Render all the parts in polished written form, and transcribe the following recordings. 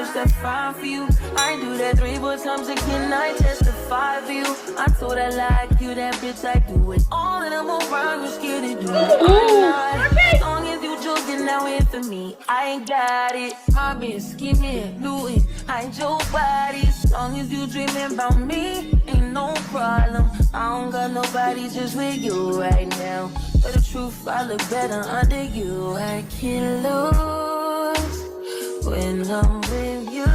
push that 5 for you. I do that 3 more times again, I testify for you. I told her like you, that bitch, I do it. All of them around you scared to do it. As long as you joking now in for me, I ain't got it. I've been scheming, looting, hide your body. As long as you dreaming about me, ain't no problem. I don't got nobody just with you right now. But the truth, I look better under you. I can't lose when I'm with you.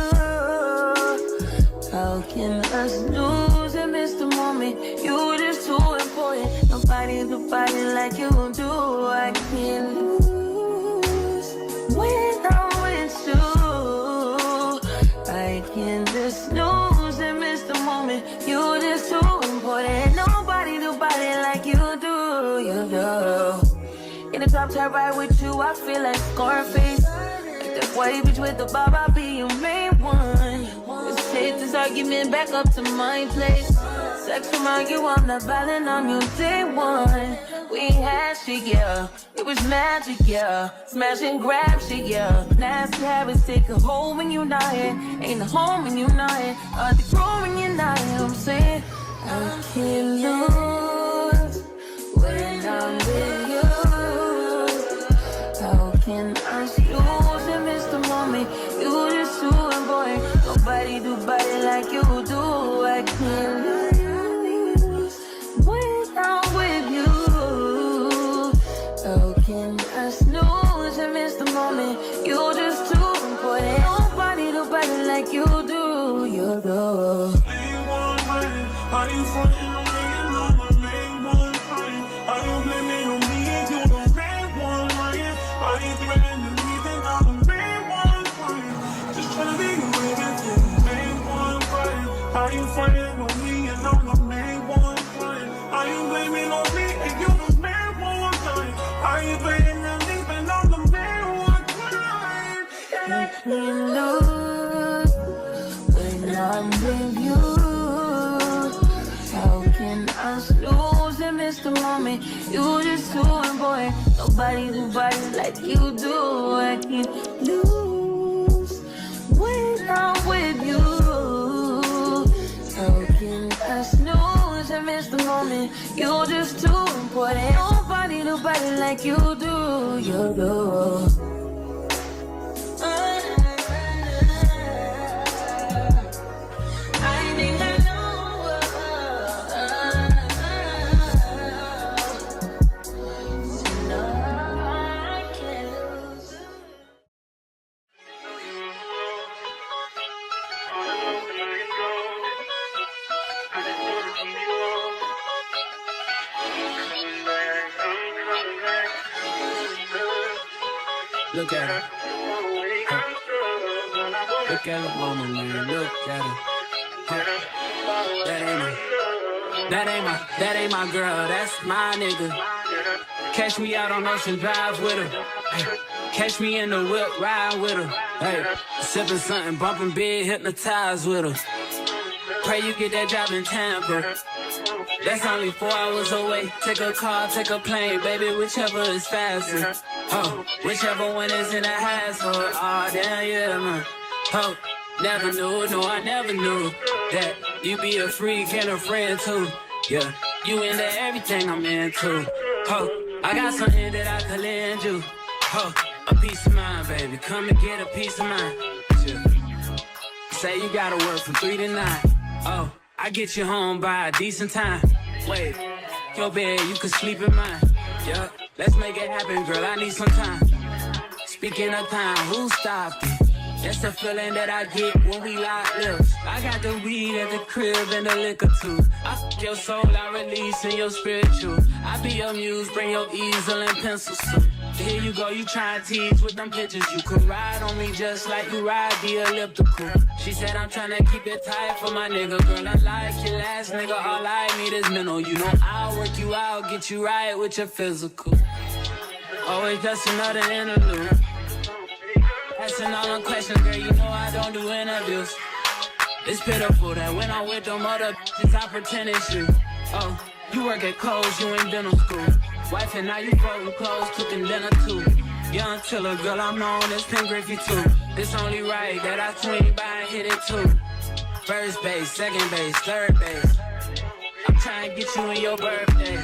How can us lose and miss the moment? You just too important. Nobody do body like you do. I can't lose when I'm with you. I can't just lose and miss the moment. You just too important. Nobody do body like you do. You do. In the top tier ride with you, I feel like Scarface. Like that white bitch with the bob, I'll be your main one. Let's take this argument back up to my place. Sex remind you I'm not violent, I'm your day one. We had shit, yeah. It was magic, yeah. Smash and grab shit, yeah. Nasty habits take a hold when you're not here. Ain't a home when you're not here. The grow when you're not here. I'm saying I can't lose when I'm with you. How can I lose and miss the moment? You just too important. Nobody do body like you do. I can't lose when I'm with you. How can I snooze and miss the moment? You just too important. Nobody do body like you do. You do. Are you frontin' on me and I'm the main one crying? Are you blaming on me and you the main one lying? Are you threatening me and I'm the main one crying? Just tryna be you and you're the main one crying. Are you frontin' on me and I'm the main one crying? Are you blaming on me and you're the main one crying? Are you blaming on me and I'm the main one crying? I can't lose when I'm with you. How can I lose and miss the moment? You just too important. Nobody do body like you do. I can't lose when I'm with you. How can I snooze and miss the moment? You just too important. Nobody do body like you do. You do. Look at her. Look at the woman, man. Look at her. That ain't my girl. That's my nigga. Catch me out on Ocean Drive with her. Hey. Catch me in the whip, ride with her. Hey. Sipping something, bumping big, hypnotized with her. Pray you get that job in Tampa. That's only 4 hours away. Take a car, take a plane, baby, whichever is faster. Oh, whichever one is in the hassle. Oh, damn, yeah, man. Oh, never knew, no, I never knew that you be a freak and a friend too. Yeah, you into everything I'm into. Oh, I got something that I could lend you. Oh, a peace of mind, baby. Come and get a piece of mind. Yeah. Say you gotta work from 3 to 9. Oh, I get you home by a decent time. Wait, your bed, you can sleep in mine. Yeah, let's make it happen, girl, I need some time. Speaking of time, who stopped it? That's the feeling that I get when we lock lips. I got the weed at the crib and the liquor too. I f*** your soul, I release in your spiritual. I be your muse, bring your easel and pencils too. Here you go, you try to tease with them pictures. You could ride on me just like you ride the elliptical. She said I'm tryna keep it tight for my nigga. Girl, I like your last nigga, all I need is mental. You know I'll work you out, get you right with your physical. Always just another interlude. Asking all them questions, girl, you know I don't do interviews. It's pitiful that when I'm with them other bitches, I pretend it's you. Oh, you work at Kohl's, you in dental school. Wife and now you folding clothes, cooking dinner too. Young Tiller, girl, I'm known as Pen Griffey too. It's only right that I swing by and hit it too. First base, second base, third base. I'm trying to get you in your birthday.